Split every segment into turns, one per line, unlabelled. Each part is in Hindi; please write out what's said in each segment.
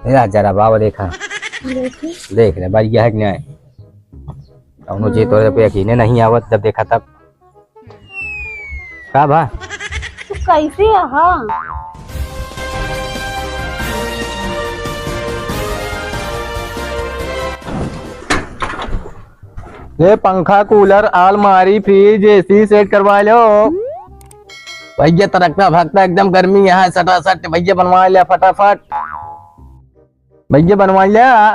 या जरा बाबा देखा देख ले भाई यह है कि नहीं जी तोरे पे यकीन नहीं आवत जब देखा तब का भा
तू कैसे है? हाँ
ये पंखा कूलर अलमारी फ्रिज एसी सेट करवा लो भैया। तरकता भागता एकदम गर्मी यहाँ सटा सट भैया बनवा लिया फटाफट भैया बनवा लिया।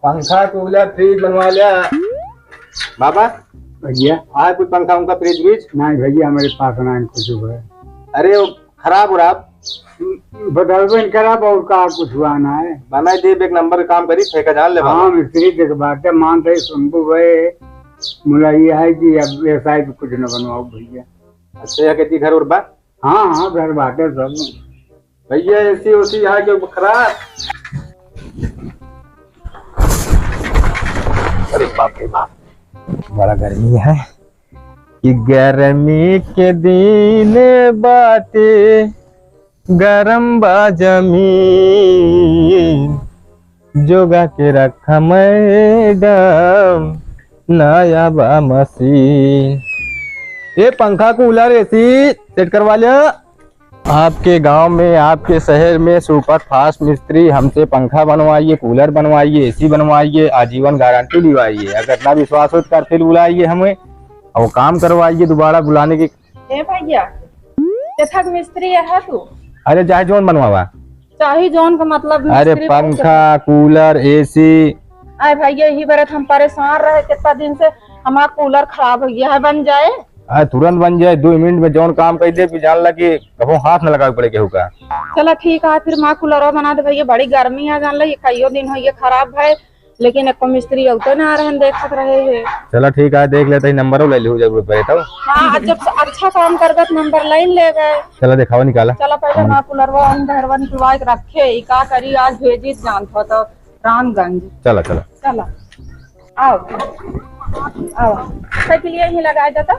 पंखा कूलर फ्रिज बनवा लिया बाबा।
भैया
आज कुछ पंखा उनका फ्रिज व्रिज
नहीं भैया हमारे पास ना कुछ हुआ है।
अरे वो खराब हो रहा
बदलबन खराब और का कुछ हुआ ना है
बना दे एक नंबर काम करी ठेका जान ले।
हाँ मिस्त्री देख बात है मानते शंभू भाई मुला ये है कि अब व्यवसाय पे कुछ न बनवाओ भैया।
अच्छा कहती घर और बा।
हाँ हाँ घर बात है सब
भैया ऐसी उसी यहाँ के खराब। अरे बाप रे बाप बड़ा गर्मी है कि गर्मी के दिन बाते गरम बा जमीन जोगा के रखा मैडम नया बा मशीन। ये पंखा कूलर एसी सेट करवा लिया। आपके गांव में आपके शहर में सुपर फास्ट मिस्त्री हमसे पंखा बनवाइए कूलर बनवाइए एसी बनवाइए आजीवन गारंटी दिवाइए। अगर ना विश्वास हो तो फिर बुलाइए हमें और काम करवाइए दोबारा बुलाने की।
ए भैया देखा मिस्त्री है तू।
अरे चाहे जोन बनवावा
चाहे जोन का मतलब
अरे पंखा कूलर एसी।
अरे भैया यही बरत हम परेशान रहे कितना दिन से हमारा कूलर खराब हो गया है बन जाए।
तुरंत बन जाए 2 मिनट में जौन काम कर दे जान लगे कभी हाथ न लगा पड़े केहू का।
चला ठीक है फिर माँ कूलर बना दे भैया बड़ी गर्मी है जान लगे कईयों दिन हो ये खराब है लेकिन एक मिस्त्री तो ना रहे देखत रहे है।
चला ठीक है देख लेते नंबर ले लू जरूरत पड़े तो।
हाँ जब अच्छा काम कर नंबर लाइन ले गए।
चला दिखावा निकाला।
चला पहले माँ कूलरवा अंदर निकलवा के रखे का करी आज भेजी जानता तो रामगंज।
चला चला
चला आओ आओ के लिए ही लगाया जाता।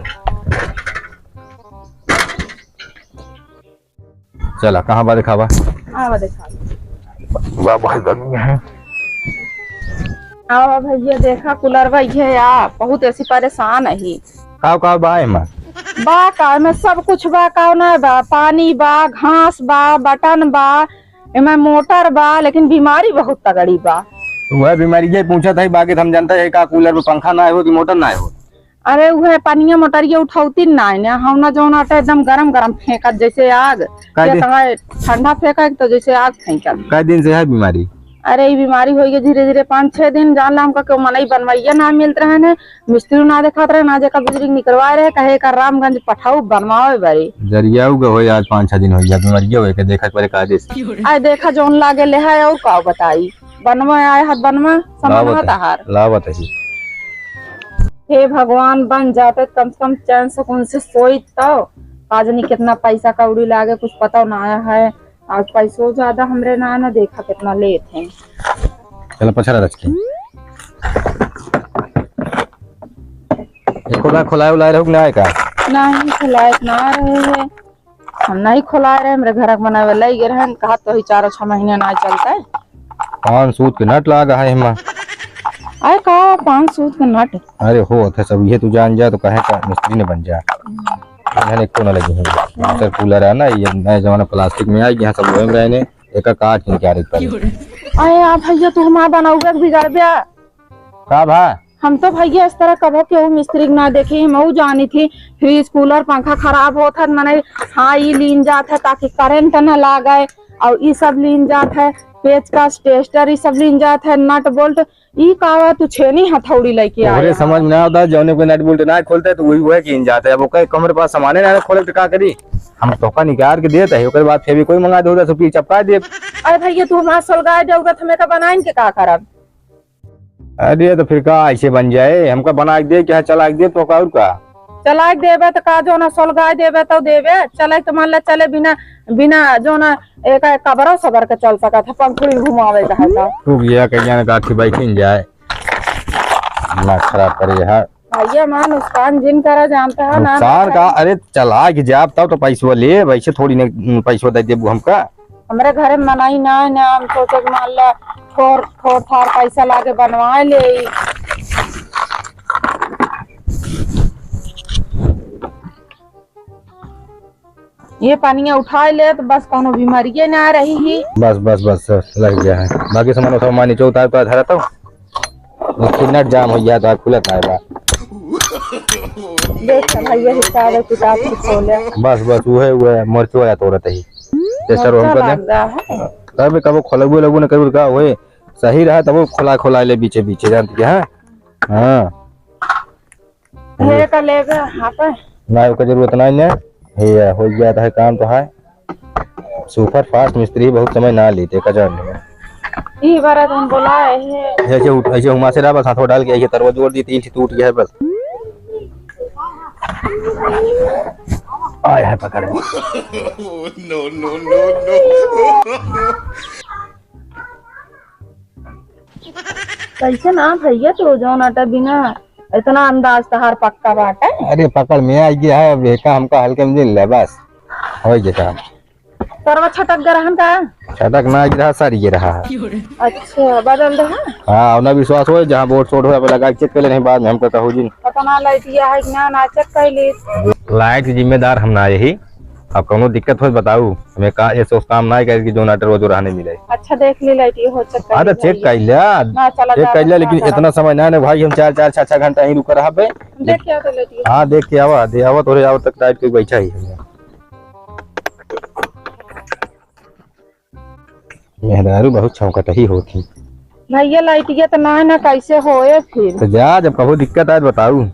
चला कहाँ बा दिखावा।
आओ दिखा
वाह बहुत गर्मी है।
आओ भैया देखा कूलर भैया यार बहुत ऐसी परेशान है ही।
काव बा एमा
बा का में सब कुछ बा का ना बा पानी बा घास बा बटन बा एमा मोटर बा लेकिन बीमारी बहुत तगड़ी बा।
वह बीमारी ये पूछा था बाकी हम जानता है का कूलर में पंखा ना हो कि मोटर ना हो।
अरे वह पानिया मोटरिया उठाती ना हम ना जो आटा एकदम गरम गरम फेंकत जैसे आग ठंडा फेंका तो जैसे आग फेंकत।
कई दिन से है बीमारी।
अरे ये बीमारी हो गई धीरे धीरे 5-6 दिन जान ला हमका क्यों मनई बनवाइया ना मिलत रहे ने मिस्त्री ना देखत रहे ना जेका बिजली निकलवा रहे कहे का रामगंज पठाऊ बनवाओ बड़ी
जरिया हो आज 5-6 दिन हो गया बीमारी हो के देखत परे का देश
आए देखा जोन लागे ले है और का बताई बनवा आए हाथ बनवा समझ तहार
लावत है।
हे भगवान बन जाते कम से कम चैन सुकून से सोई तो आज नहीं कितना पैसा कौड़ी लागे कुछ पता ना आया है। आज पैसों ज्यादा हमरे ना देखा कितना लेते हैं।
चलो पछड़ा रख के एको खुलाए उलाए रहो ना का
नहीं खुलाए ना रहे हैं हम नहीं खुलाए रहे मेरे घर बनावे लग गए हैं कहा तो ही 4-6 महीने ना चलता है।
5 सूत के नट लागा है हम
आए का 5 सूत के नट। अरे
हो थे सब ये तू जान जा तो कहे का मिस्त्री ने बन जा मैंने को ना लगी है। सर कूलर है ना ये नए जमाना प्लास्टिक में आई यहाँ सब लोग रहे ने एक काट के क्या पर
आए आप भैया तू हमारा बनाऊगा बिगाड़ दिया
का भा।
हम तो भैया इस तरह कबो के वो मिस्त्री ना देखे मैं जानी थी फ्रिज कूलर पंखा खराब होता मैंने हाँ ये लीन जाता है ताकि करंट न लागे और ये सब लीन जाता है पेचकस टेस्टर ये सब लीन जाता है नट बोल्ट ई का तू छेनी हथौड़ी लेके आया।
समझ में ना आता जौने को नट बोल्ट ना खोलते तो वही वह कीन जाता है वो कई कमरे पास सामान ना खोले तो का करी हम टोका निकाल के देते है ओकर बाद फिर कोई मंगा दे 10 रुपये चपका दे।
अरे भैया तू हमारा सलगाए जाऊगा तो मैं का बनाइन के का करब।
अरे तो फिर का ऐसे बन जाए हमका बना के दे क्या चला के दे तो का और का
चला के देवे तो का जो ना सलगाए देवे तो देवे चले तो मान ले चले बिना बिना जो ना एक कबरा सबर के चल सका था पंखुड़ी घुमावे का है तो
तू गया कहीं ना गाठी बैठी जाए ना खराब करे है
भैया मैं नुकसान जिन करा जानता है ना
नुकसान का अरे चला के जाब तब तो पैसा ले, वैसे थोड़ी नहीं पैसा दे देबू हमका।
हमारे घरे मनाई ना है ना, हम सोचे कि मान ला थोड़ थार पैसा लाके बनवा ले। ये पानी उठा ले तो बस कोनो बीमारी ना रही ही।
बस बस बस लग गया है, बाकी सामान सब मान नीचे उतार पर धरा तो नट जाम हो गया तो खुलत है बा।
देख भैया हिसाब किताब से खोले।
बस बस वो है मरचो या तोरत ही जैसा रोम कर दे तब कबो खोलबो लगो न कबो का होए सही रहा तब खोला खोला ले बीचे बीचे जानती है। हां
हे का लेगा हां पे
ना को जरूरत नहीं है, हे हो गया है काम तो है। सुपर फास्ट मिस्त्री बहुत समय ना लेते का जानने में
ई बार हम बुलाए है
ऐसे हुमा से बस हाथों डाल के ये तरवा जोड़ दी, 3 टूट गया है बस। आया है पकड़ नो नो नो नो
कैसे ना भैया तो जो नाटा बिना इतना अंदाज तहार पक्का बात है।
अरे पकड़ में आ गया है, बेका हमका हल्के में मिल ले बस हो गया।
तरवा छटक गया हम का
छटक ना गिरा सर ये रहा।
अच्छा बदल दे।
हां ना विश्वास हो जहां बोर्ड शॉट हो लगा चेक कर ले, नहीं बाद में हम कहता हो जी
पता ना लाइट ये है कि ना चेक कर ले।
लाइट की जिम्मेदार हम ना यही। अब कोनो दिक्कत हो बताऊ हमें का ऐसे काम ना करे कि जो नाटर वो जो रहने मिले।
अच्छा देख ले लाइट ये हो चेक कर।
हां तो चेक कर लिया, चेक कर लिया, लेकिन इतना समय ना है भाई, हम 4 6 घंटा यहीं रुक रहा बे।
देख क्या तो लेती है।
हां देख के आवा दे आवा थोड़े आवर तक टाइट के बैठा ही है। मेहरारू बहुत छौकट ही होती
भैया लाइट ये तो ना कैसे होए फिर
तो जा जब कहो दिक्कत आए बताऊ।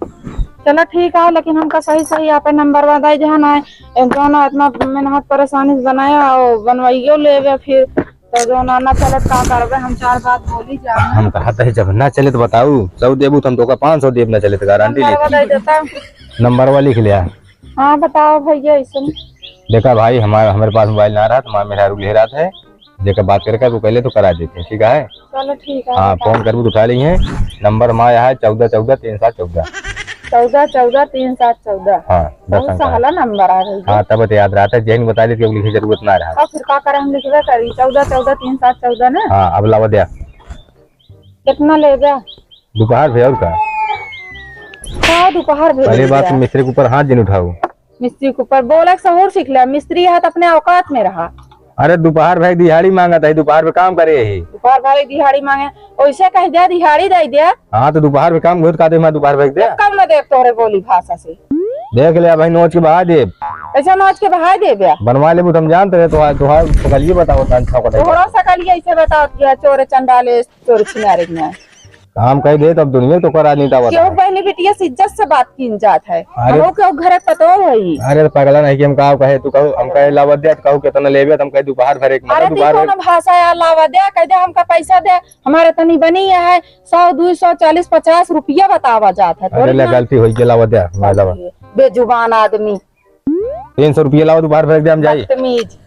चलो ठीक है, लेकिन हमका सही सही यहाँ पे नंबर बताई जहाँ ना जो ना इतना मेहनत परेशानी से बनाया और बनवाइयो ले फिर तो जो ना चले का करबे हम 4 बात बोली जा।
हम कहते हैं जब ना चले तो बताऊ 100 देबू तुम तो का 500 देब ना चले तो गारंटी ले नंबर वाला लिख लिया।
हाँ बताओ भैया ऐसे
देखा भाई हमारे पास मोबाइल ना रहा तो मेहरारू ले रहा था, जेकर बात करके वो पहले तो करा देते हैं ठीक है।
चलो ठीक है।
हाँ फोन करबू तो उठा ली है, नंबर हमारा है 14 14 3714
14 14 3714।
हाँ 10
अंक का नंबर आ रही है।
हाँ तब तो याद रहता है, जैन बता देती लिखे जरूरत ना रहा।
और फिर का करे हम लिखवे करी 14 14 3714 ना।
हाँ अब लावा दिया
कितना लेगा
दोपहर भी और का
दोपहर भी।
पहले बात मिस्त्री के ऊपर हाथ जिन उठाऊ,
मिस्त्री के ऊपर बोला सहूर सीख लिया, मिस्त्री हाथ अपने औकात में रहा।
अरे दोपहर भाई दिहाड़ी मांगा था, दोपहर में काम करे ही
दोपहर भाई दिहाड़ी मांगे वैसे कह दिया दिहाड़ी दे दिया।
हाँ तो दोपहर में काम बहुत का दे, मैं दोपहर भाई दे
कब न दे तोरे बोली भाषा से
देख लिया भाई नोच के बहा दे
ऐसा नोच के बहा दे बिया
बनवा ले तुम जानते रहे तो सकलिए बताओ
थोड़ा सकलिए ऐसे बताओ कि चोरे चंडाले चोरे छिनारे में
काम कह दे तब दुनिया तो करा नहीं था।
क्यों बहनी बिटिया से इज्जत से बात की जात है।
अरे
क्यों घर पतो है।
अरे पगला नहीं कि हम कहा कहे तू कहो हम कहे लावा दे कहू कितना लेबे हम कहे दोपहर भर एक
अरे दोपहर भाषा या लावा दे कह दे हमका पैसा दे हमारे तनी बनी है 100 200 40 50 रुपया बतावा जात है।
अरे गलती हुई के लावा दे
बेजुबान आदमी
300 रुपया लावा दोपहर भर हम जाइए।
बदतमीज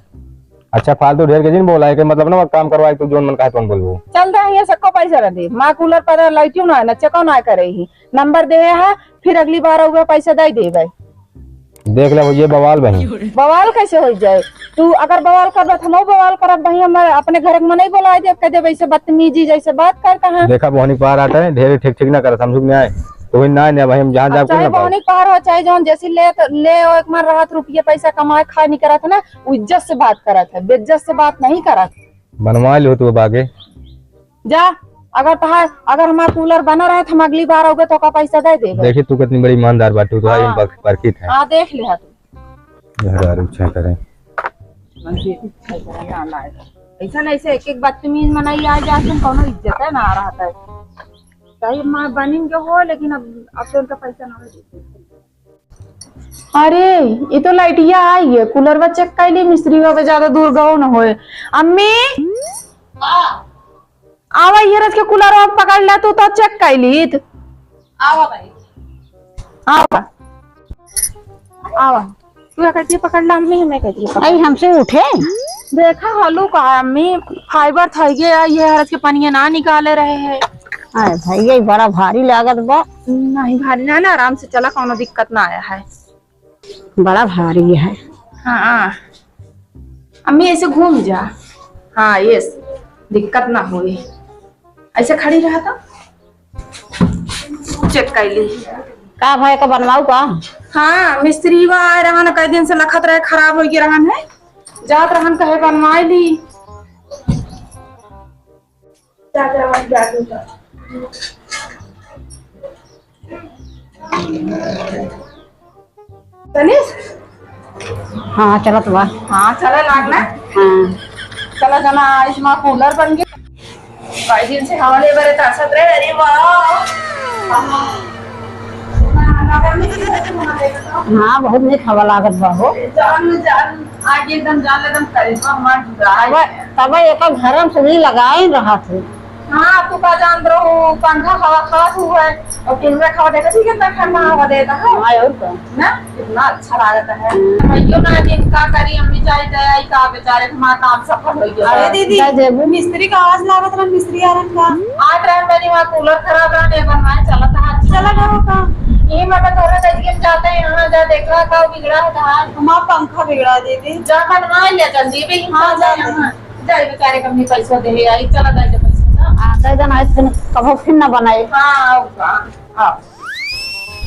अच्छा फालतू ढेर के दिन बोला है कि मतलब ना काम करवाए तो जोन मन कहे तुम बोलबो
चल रहा है सबको पैसा न दे माँ कूलर पर लाइटियो ना न चको ना करे ही नंबर दे है फिर अगली बार हुआ पैसा दे देबे।
देख ले ये बवाल बही
बवाल कैसे हो जाए तू अगर बवाल कर हम बवाल करब भाई हमारे अपने घर में नहीं बोला दे कह दे वैसे बदतमीजी जैसे बात कर कहां देखा
बोहनी पार आता है ढेर ठीक ठीक ना कर समझ में आए तो ना ना भाई हम जहां जा
चाहे बोहनी पार हो चाहे जौन जैसे ले एक मार रात रुपये पैसा कमाए खा नहीं करत है ना इज्जत से बात करत है बेइज्जत से बात नहीं करत।
बनवा लो तू बागे
जा अगर हमारा कूलर बना रहे तो हम अगली बार आओगे तो का पैसा दे देबे।
देखी तू कितनी बड़ी ईमानदार बात तू तो आई परखित है।
हां देख ले तू
यार अच्छा करे
ऐसा नहीं से एक बदतमीज मनाई आ जाते कोनो इज्जत है ना रहा है चाहे माँ बनिन जो हो लेकिन अब तो उनका पैसा ना हो। अरे ये तो लाइटिया आई है कूलर में चेक कर ली मिस्त्री हो ज्यादा दूर गो न होए। अम्मी आवा ये रस के कूलर आप पकड़ ले तू तो चेक कर ली आवा भाई आवा आवा तू कहती है पकड़ ला अम्मी मैं कहती है
आई हमसे उठे
देखा हलू कहा अम्मी फाइबर था ये हरस के पानी ना निकाले रहे हैं।
हाय भाई ये बड़ा भारी लागत बा।
नहीं भारी ना ना, आराम से चला, कोनो दिक्कत ना आया है।
बड़ा भारी है।
हाँ अम्मी ऐसे घूम जा। हाँ ये दिक्कत ना होई, ऐसे खड़ी रहा था। चेक कर ली।
का भाई का बनवाऊ का?
हाँ मिस्त्री बा आए रहन, कई दिन से लखत रहे, खराब हो गया रहन है, जात रहन कहे बनवाई ली। तनिष
हाँ चलत बा।
हाँ चले लागना।
हाँ
चला जाना, इसमें कूलर बन गया, कई दिन से हवा ले बरे तरसत रहे। अरे वाह
हाँ बहुत नीक हवा लागत बा हो।
जान जान आगे एकदम जान एकदम करिश्मा मार रहा है।
तब एक घर में सुनी लगाए रहा थे।
हाँ तू का जान रहो, पंखा हवा खास हुआ है और किनरा खावा देगा, ठीक है ना, ठंडा हवा देता है
हाँ और का
ना, कितना अच्छा लागता है। भैया ना दिन का करी, अम्मी चाहे दे का बेचारे हमारा काम सफल हो गया।
अरे दीदी
मिस्त्री का आवाज लागत रहा, मिस्त्री आ रहा का आठ रहा मेरी वहाँ कूलर खराब रहा, नहीं बनवाए चला था, चला गया का ये मैं थोड़ा तरीके जाते हैं, यहाँ जा देख रहा का बिगड़ा है धान, हमारा पंखा बिगड़ा दीदी, जा बनवा लिया जल्दी भी। हाँ जा जाए बेचारे कभी पैसा दे आई, चला जाए पैसा
कभो फिर न बनाए।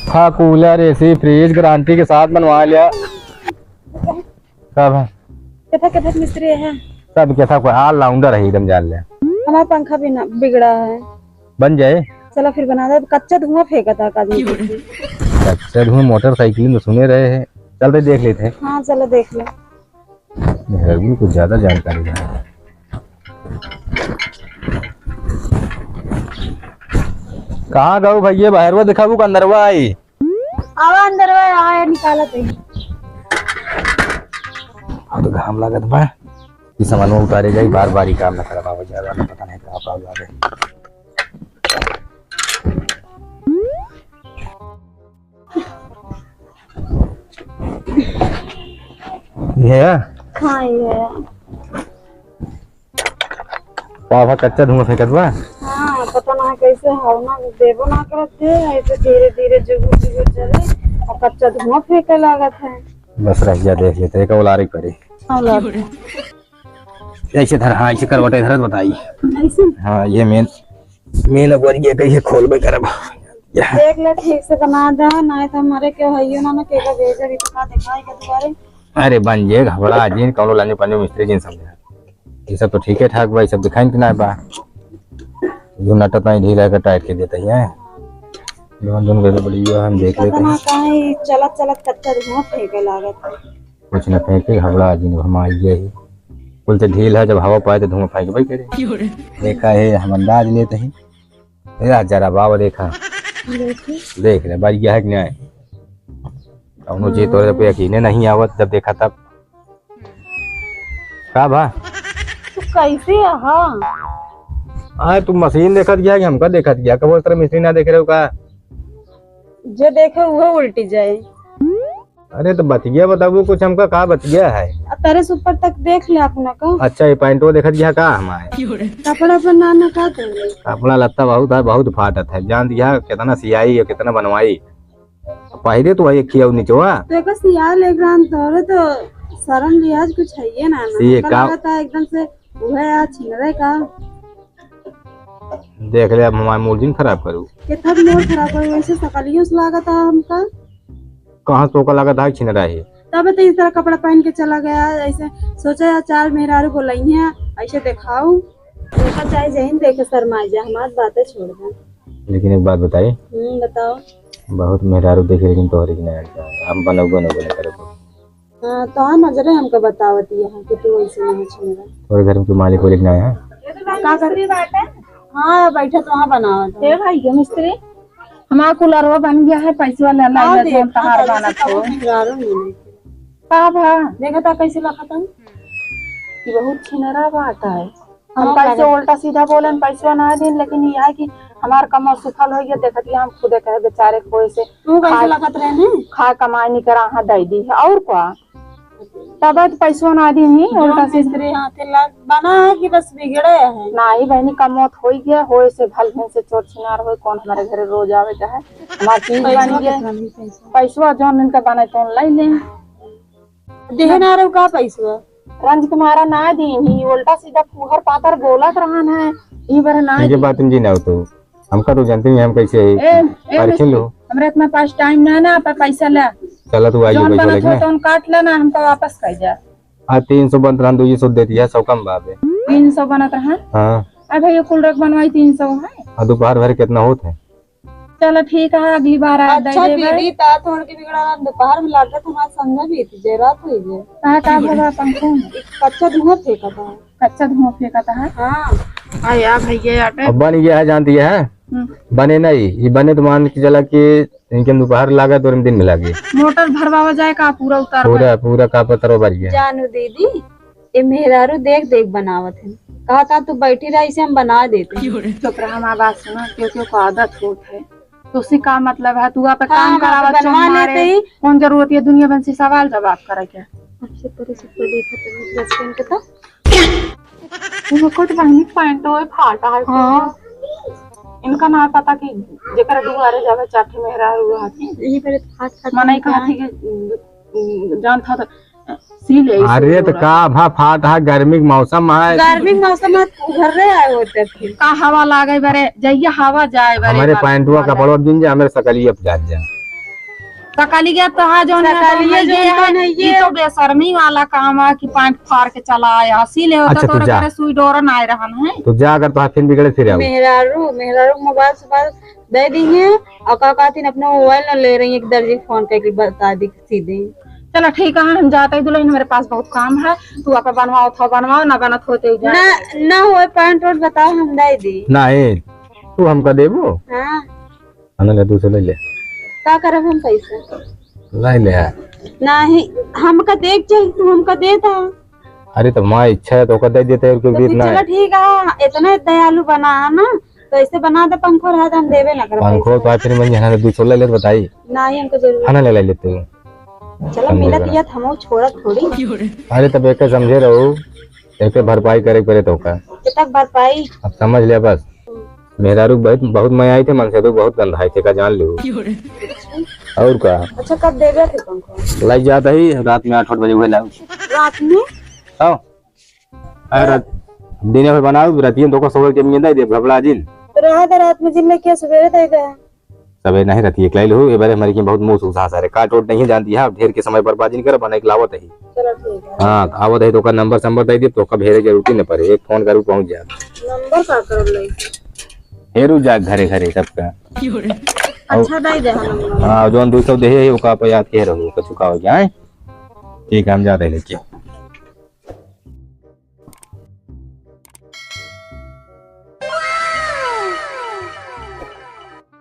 हाँ कूलर एसी फ्रिज गारंटी के साथ बनवा लिया सब है।
कितना मिस्त्री है,
सब कैसा कोई ऑल राउंडर है एकदम, जान लिया।
हमारा पंखा भी ना बिगड़ा है,
बन जाए।
चलो फिर बना दे। कच्चा धुआं फेंका था आदमी।
कच्चा धुआं मोटरसाइकिल में सुने रहे हैं, चलते देख लेते हैं।
हाँ चलो देख लो।
मेहरबानी कुछ ज्यादा जानकारी है। कहाँ गऊ भैया, बाहर वो दिखाबू का अंदरवा आई?
आवा अंदर आया निकाला थे।
हाँ तो घाम लागत बा, इस सामान में उतारे जाए, बार बार ही काम न कर पावे ज्यादा, न पता नहीं कहाँ प्रॉब्लम है। ये
हाँ ये
पावा कच्चा धुआं फेंकत बा।
हाँ पता ना कैसे हवना देवो ना करते, ऐसे धीरे धीरे जुगु जुगु चले और कच्चा धुआं फेंके लागत है।
बस रह गया, देख लेते हैं उलारी पड़ी। ऐसे धर, हाँ ऐसे करवटे धरत बताई। हाँ ये मेन अब ये कैसे खोलबे करब।
देख ले ठीक से बना दे, नहीं तो हमारे के हइयो ना केगा भेजर इतना दिखाई के दुआरे।
अरे बन जे, घबरा जिन कौनो लाने पाने मिस्त्री जिन समझा, ये सब तो ठीक है ठाक भाई, सब दिखाई ना बा। जो नटत नहीं ढीला का टाइट के देता है, दोनों कैसे बढ़िया हम देख लेते हैं।
कहीं चलत चलत कच्चा धुआं फेंके लागत है।
कुछ न फेंके, घबरा जिन हम आई ही कुल से ढील है, जब हवा पाए तो धुआं फेंक भाई करे। देखा है हम अंदाज लेते हैं। मेरा जरा बाबा देखा, देख ले बढ़िया है कि नहीं, कौनो चीज तोरे पे यकीन नहीं आवत, जब देखा तब का भा
कैसे हाँ
आए तुम मशीन देखत गया कि हमका देखत गया, कब उस तरह मिस्त्री ना देख रहे हो का?
जो देखे वो उल्टी जाए।
अरे तो बच गया, बताओ कुछ हमका का बच गया है?
तेरे से ऊपर तक देख ले अपना का।
अच्छा ये पैंटो देखत गया का हमारे?
कपड़ा पर ना का देंगे,
अपना लत्ता बहुत है, बहुत फाटत है, जान दिया कितना सियाई और कितना बनवाई। पहले तो वही खिया नीचवा
देखो सियार ले ग्राम तोरे तो शर्म लिहाज कुछ है ये ना
ये का
एकदम से वह यार छीन रहे का।
देख ले अब हमारे मूड खराब करूँ,
कितना मूड खराब करूँ, वैसे सकलियों से लागत है हमका।
कहाँ तो का लगा था छीन रहा है,
तब तो इस तरह कपड़ा पहन के चला गया, ऐसे सोचा यार चार मेहरारू को लई है, ऐसे दिखाऊं देखा चाहे जहीन देखे शर्मा जा, हमारी बातें छोड़ दे।
लेकिन एक बात बताइए,
बताओ।
बहुत मेहरारू देखे लेकिन तोहरे की नहीं, हम बनोगे न बोले करो।
हाँ तो नजरे हमको बतावती है कि तू ऐसे नहीं छीन रहा।
थोड़े घर के मालिक को लिखना है
का कर बात है। हाँ बैठा तो वहाँ बनावा था भाई के मिस्त्री, हमारा कूलरवा बन गया है, पैसा ले ला ले तहार बना तो का देखा था कैसे लगा था कि बहुत छिनरा बात है। हम कैसे उल्टा सीधा बोले पैसा ना दें, लेकिन ये है कि हमार कमर सुखल हो गया, देखती हम खुदे कहे बेचारे कोई से तू कैसे लगत रहे खा कमाई नहीं करा दे दी है और क्या। तब तो पैसों ना दी ही उल्टा से
मिस्त्री हाथे लग बना है कि बस बिगड़े है।
ना ही बहनी कमौत हो गया होए से भल भैंस से चोर छिनार होए कौन हमारे घरे रोज आवे है हमारी चीज बन गया पैसवा जौन इनका बने तो ले ले
देह ना रहो का पैसा
रंज तुम्हारा ना दी ही उल्टा सीधा फूहर पातर बोलत रहन है ई बार ना
ये बात तुम जी ना तो हमका तो जानते हैं हम कैसे परीक्षण लो
हमरे इतना पास टाइम ना ना पर पैसा ले
चला तू आइए
जौन
पैसा
बनत हो
लेके
तो काट लेना हमको वापस कर जा
हाँ 300 बन रहा 200 देती है 100 कम बाबे
300 बनत रहा
हाँ
अब भैया कुल रख बनवाई 300 है
और दोपहर भर कितना होता है
चलो ठीक है अगली बार आ दे
अच्छा
देबे
दीदी ता थोड़ के बिगड़ा दोपहर में लागत हमारा समझा भी थी जे रात हुई जे
का भगा पंखो
कच्चा धुआं फेंका था।
कच्चा धुआं फेंकता है
हाँ
आया भैया आटे
अब बन गया है जानती है बने नहीं ये बने तो मान के चला कि इनके दोपहर लागा तो दिन में लागे
मोटर भरवावा जाए का पूरा उतार
पूरा पूरा का पत्थर भर गया
जानू दीदी ये मेहरारू देख देख बनावत है कहा था तू बैठी रही से हम बना देते।
चुप रहा हमारी बात सुनो क्यों को आदत होत है तो उसी का मतलब है तू आप काम
हाँ,
करावा
बनवा
चुन
लेते
मारे
ही।
कौन जरूरत है दुनिया भर से सवाल जवाब करे के
अच्छे तरह से तो देखा तो बचपन के था
इनको कुछ बहनी पैंट होए फाटा है
हाँ
इनका ना पता कि जेकर दुआरे जावे चाठी मेहरा हुआ थी
यही पर हाथ हाथ
मने कहा थी कि जान था तो सी ले
अरे तो का भा फाट है गर्मी के मौसम है
गर्मी के मौसम में घर रहे आए होते फिर
का हवा लागे बरे जइया हवा जाए बरे
हमारे पैंटुआ कपड़वा गिन जा हमारे सकलिए जात जा
सकाली गया तो हाँ जोन
सकालिए जोन है
ये तो बेशर्मी वाला काम है कि पैंट फाड़ के चला आया सी ले होता
अच्छा,
तो
तू जा।
घरे सुई डोरन आए रहन है
तो जा अगर तो फिर बिगड़े फिर आओ
मेहरारू मोबाइल से दे दी है और कहती अपना मोबाइल न ले रही है दर्जी फोन करके बता दी सीधे।
चलो ठीक है हम जाते हैं दुल्हन मेरे पास बहुत काम है तू आप बनवाओ था बनवाओ ना बनत होते
ना हो पैंट वोट बताओ हम दे दी
नहीं तू हमका देबो
हाँ
अन ले दूसरे ले ले
का करब हम पैसा
ले ले
नहीं हमका देख चाहिए तू हमका देता
अरे तो माँ इच्छा है तो ओका दे देते हैं क्योंकि इतना
चलो ठीक है इतना दयालु बना है ना तो ऐसे बना दे पंखो रहा हम देवे ना कर
पंखो तो फिर मैं यहाँ से 200 ले ले बताई
नहीं हमको जरूर
खाना ले लेते हो
चलो मिलत या हम छोड़ा थोड़ी
अरे तब एक समझे रहो एक भरपाई करे पड़े तो का
तक भरपाई
अब समझ लिया बस मेहरारू बहुत मैं आई थे मन से तो बहुत गंधाई थे का जान लो और का
अच्छा कब देवे थे पंखो
लाई जाता ही रात में 8 बजे हुए लाओ
रात में
आओ अरे दिन में बनाओ रात में 2 सोल के में दे घबड़ा जिन
रात में जिन क्या सवेरे देगा
सबे नहीं रहती है लो ए बारे हमारी की बहुत मुंह सुखा सारे काट ओट नहीं जानती है ढेर के समय बर्बादी नहीं कर बना के लावत है
चलो ठीक है
हां आवत है तो का नंबर दे दे तो का भेरे जरूरत नहीं पड़े एक फोन करू पहुंच जा
नंबर का कर ले
हेरू जा घरे घरे सबका
अच्छा दे दे नंबर
हां जोन 200 दे है ओका पे याद के रहो का चुका हो गया है ठीक है हम जाते हैं लेके